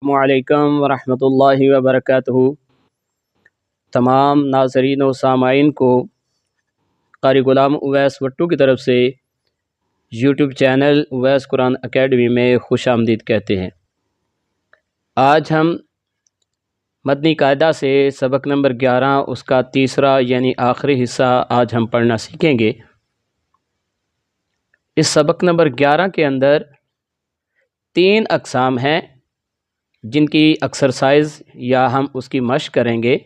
वालेकुम वरहमतुल्लाहि वबरकातुहू। तमाम नाज़रीन व सामाइन को क़ारी ग़ुलाम उवैस भुट्टो की तरफ से YouTube channel Uwais Quran Academy में खुश आमदीद कहते हैं। आज हम मदनी कायदा से सबक नंबर 11 उसका तीसरा यानी आखिरी हिस्सा आज हम पढ़ना सीखेंगे। इस सबक नंबर 11 के अंदर 3 अक़साम हैं जिनकी एक्सरसाइज या हम उसकी मश्क करेंगे।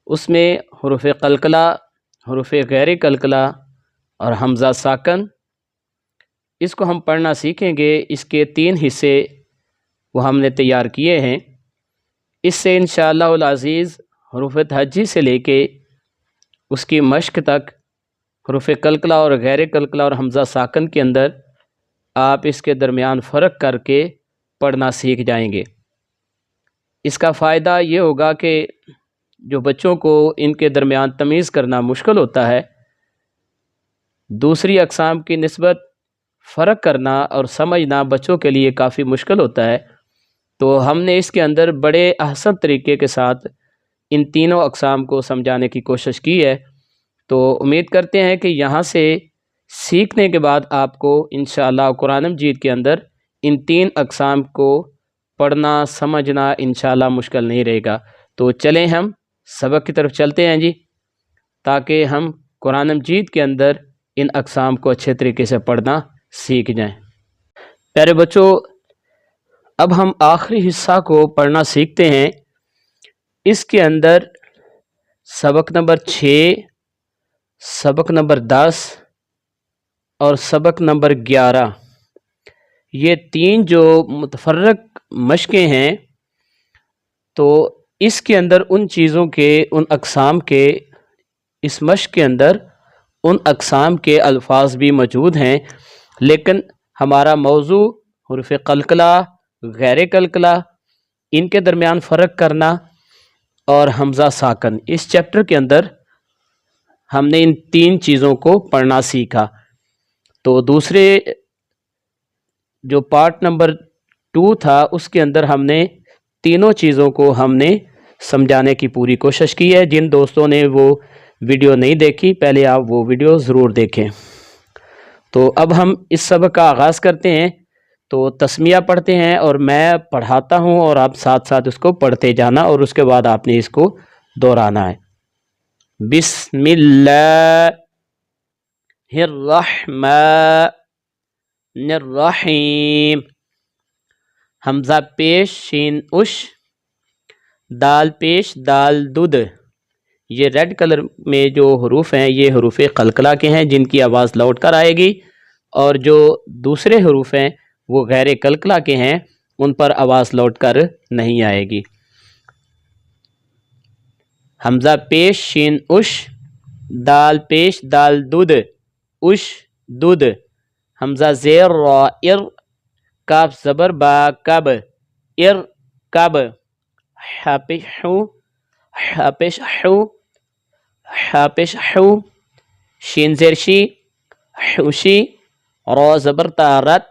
उसमें हुरूफ़ क़लक़ला, हुरूफ़ गैर क़लक़ला और हमज़ा साकन, इसको हम पढ़ना सीखेंगे। इसके 3 हिस्से वो हमने तैयार किए हैं। इससे इंशाअल्लाहुल अज़ीज़ हुरूफ़ तहज्जी से लेके उसकी मश्क तक हुरूफ़ क़लक़ला और गैर क़लक़ला और हमज़ा साकन के अंदर आप इसके दरमियान फ़र्क करके पढ़ना सीख जाएंगे। इसका फ़ायदा ये होगा कि जो बच्चों को इनके दरमियान तमीज़ करना मुश्किल होता है, दूसरी अक़साम की निस्बत फ़र्क करना और समझना बच्चों के लिए काफ़ी मुश्किल होता है, तो हमने इसके अंदर बड़े आसान तरीके के साथ इन तीनों अक़साम को समझाने की कोशिश की है। तो उम्मीद करते हैं कि यहाँ से सीखने के बाद आपको इंशाअल्लाह कुरान मजीद के अंदर इन 3 अक़साम को पढ़ना समझना इंशाअल्लाह मुश्किल नहीं रहेगा। तो चलें हम सबक की तरफ चलते हैं जी, ताकि हम कुरान मजीद के अंदर इन अक़साम को अच्छे तरीके से पढ़ना सीख जाएं। प्यारे बच्चों, अब हम आखिरी हिस्सा को पढ़ना सीखते हैं। इसके अंदर सबक नंबर 6, सबक नंबर 10 और सबक नंबर 11, ये 3 जो मुतफ़र्रक मश्क़ें हैं, तो इसके अंदर उन चीज़ों के, उन अक़साम के, इस मश्क़ के अंदर उन अक़साम के अल्फाज भी मौजूद हैं, लेकिन हमारा मौजू हुरूफ़ क़लक़ला, गैर क़लक़ला, इनके दरमियान फ़र्क करना और हमज़ा साकन, इस चैप्टर के अंदर हमने इन 3 चीज़ों को पढ़ना सीखा। तो दूसरे जो पार्ट नंबर 2 था, उसके अंदर हमने तीनों चीज़ों को हमने समझाने की पूरी कोशिश की है। जिन दोस्तों ने वो वीडियो नहीं देखी, पहले आप वो वीडियो ज़रूर देखें। तो अब हम इस सबक का आगाज़ करते हैं। तो तस्मिया पढ़ते हैं और मैं पढ़ाता हूँ और आप साथ साथ उसको पढ़ते जाना और उसके बाद आपने इसको दोहराना है। बिस्मिल्लाहिर्रहमानिर्रहीम। हमज़ा पेश शीन उश, दाल पेश दाल दुद। ये रेड कलर में जो हरूफ हैं ये हरूफ क़लक़ला के हैं, जिनकी आवाज़ लौट कर आएगी, और जो दूसरे हरूफ हैं वो गैर क़लक़ला के हैं, उन पर आवाज़ लौट कर नहीं आएगी। हमज़ा पेश शीन उश, दाल पेश दाल दुद, उश दुद। हमज़ा ज़ेर रा इर, काफ ज़बर बा कब, इर कब। हापिश हु, हापिश हु, हापिश हु। शीन ज़ेर शी, हुशी। रा ज़बर ता रत,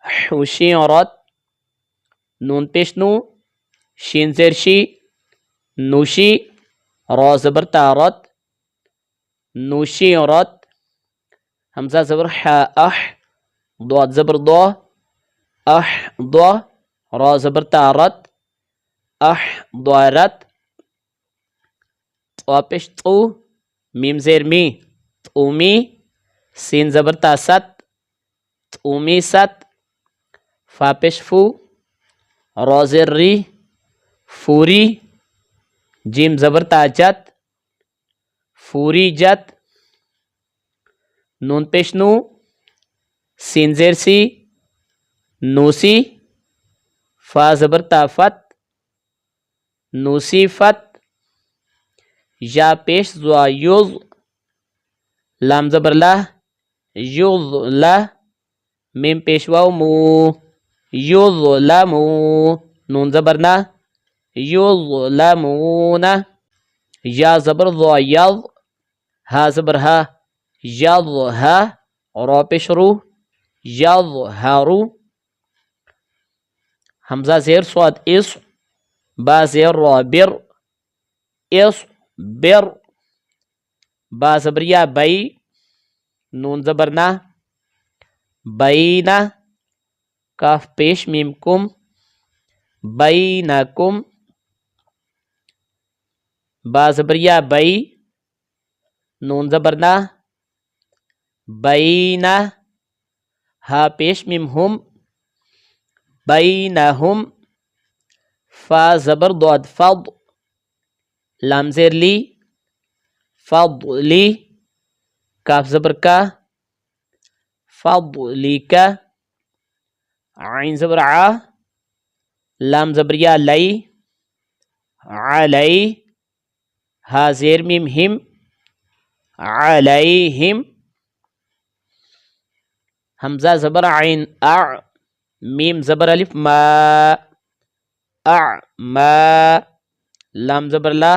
हुशी औरत। नून पेश नू, शीन ज़ेर शी, नूशी। रा ज़बर ता रत, नूशी औरत। हमज़ा ज़बर हा अह, द ज़बर द, अह द। रा ज़बर ता रत, अह दरत। वापिश तू, मीम ज़ेर मी, तूमी। सीन ज़बर ता सत, तूमी सत। फापिश फू, रा ज़ेर री, फूरी। जीम ज़बर ता जत, फूरी जत। नून पेश नू, सीन ज़ेर सी, नूसी। फा ज़बर ता फत, नूसी फत। या पेश ज़ुआ युज़, लाम ज़बर ला, युज़ ला। मीम पेश वाव मू, युज़ ला मू। नून ज़बर ना, युज़ ला मूना। या ज़बर ज़ुआ यज़, हा ज़बर हा, यज़ हा। रा पेश रू, यज़ हारू। حمزہ زیر صاد اس، با زیر را بر، اس بر، با زبر یا بئی، نون زبر نا، بینا، کاف پیش میم کم، بینکم، با زبر یا بئی، نون زبر نا، بینا، ہا پیش میم ہم، بینہم، فا زبر ضاد فض، لام زیر لی، فضلی، کاف زبر کا، فضلیک، عین زبر ع، لام زبر یا لی، علی، ہا زیر میم ہم، علیہم، حمزہ زبر عین اع، میم زبر الف ما، اعما، لام زبر لا،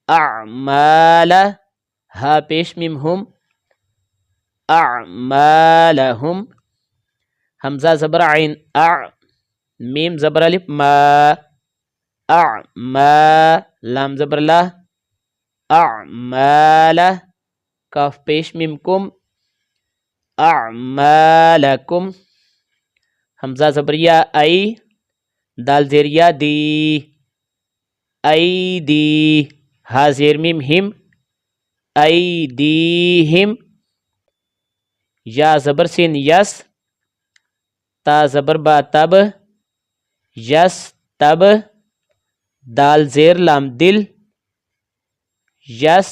اعمال، ہا پیش میم ہم، اعمالہم، حمزہ زبر عین اع، میم زبر الف ما، اعما، لام زبر لا، اعمال، کاف پیش میم کم، اعمالکم، حمزہ زبر یا ای، دال زیر یا دی، ایدی، ہا زیر میم ہم، ایدیہم، یا زبر سین یس، تا زبر با تب، یس تب، دال زیر لام دل، یس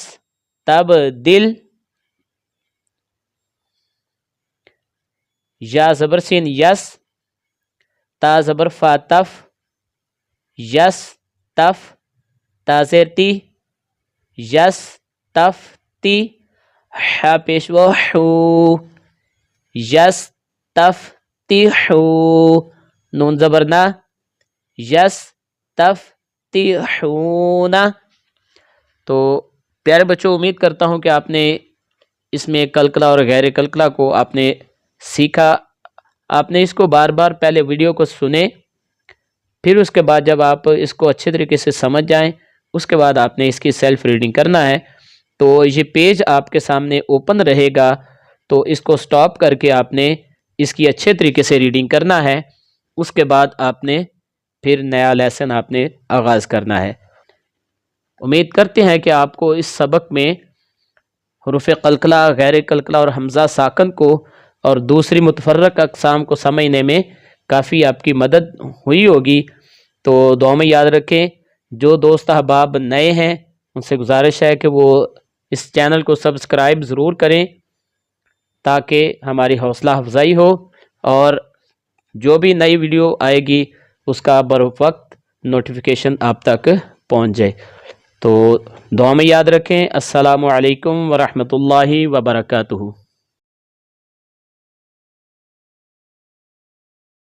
تب دل، یا زبر سین یس، تا زبر فا تف، یس تف، تا زیر تی، یس تف تی، حا پیش و حو، یس تف تی حو، نون زبر نا، یس تف تی حونا۔ تو پیارے بچوں، امید کرتا ہوں کہ آپ نے اس میں کلکلا اور غیر کلکلا کو آپ نے سیکھا۔ آپ نے اس کو بار بار پہلے ویڈیو کو سنے، پھر اس کے بعد جب آپ اس کو اچھے طریقے سے سمجھ جائیں، اس کے بعد آپ نے اس کی سیلف ریڈنگ کرنا ہے۔ تو یہ پیج آپ کے سامنے اوپن رہے گا، تو اس کو سٹاپ کر کے آپ نے اس کی اچھے طریقے سے ریڈنگ کرنا ہے۔ اس کے بعد آپ نے پھر نیا لیسن آپ نے آغاز کرنا ہے۔ امید کرتے ہیں کہ آپ کو اس سبق میں حروف قلقلہ، غیر قلقلہ اور حمزہ ساکن کو اور دوسری متفرق اقسام کو سمجھنے میں کافی آپ کی مدد ہوئی ہوگی۔ تو دعا میں یاد رکھیں، جو دوست احباب نئے ہیں ان سے گزارش ہے کہ وہ اس چینل کو سبسکرائب ضرور کریں تاکہ ہماری حوصلہ افزائی ہو، اور جو بھی نئی ویڈیو آئے گی اس کا بروقت نوٹیفیکیشن آپ تک پہنچ جائے۔ تو دعا میں یاد رکھیں۔ السلام علیکم ورحمۃ اللہ وبرکاتہ۔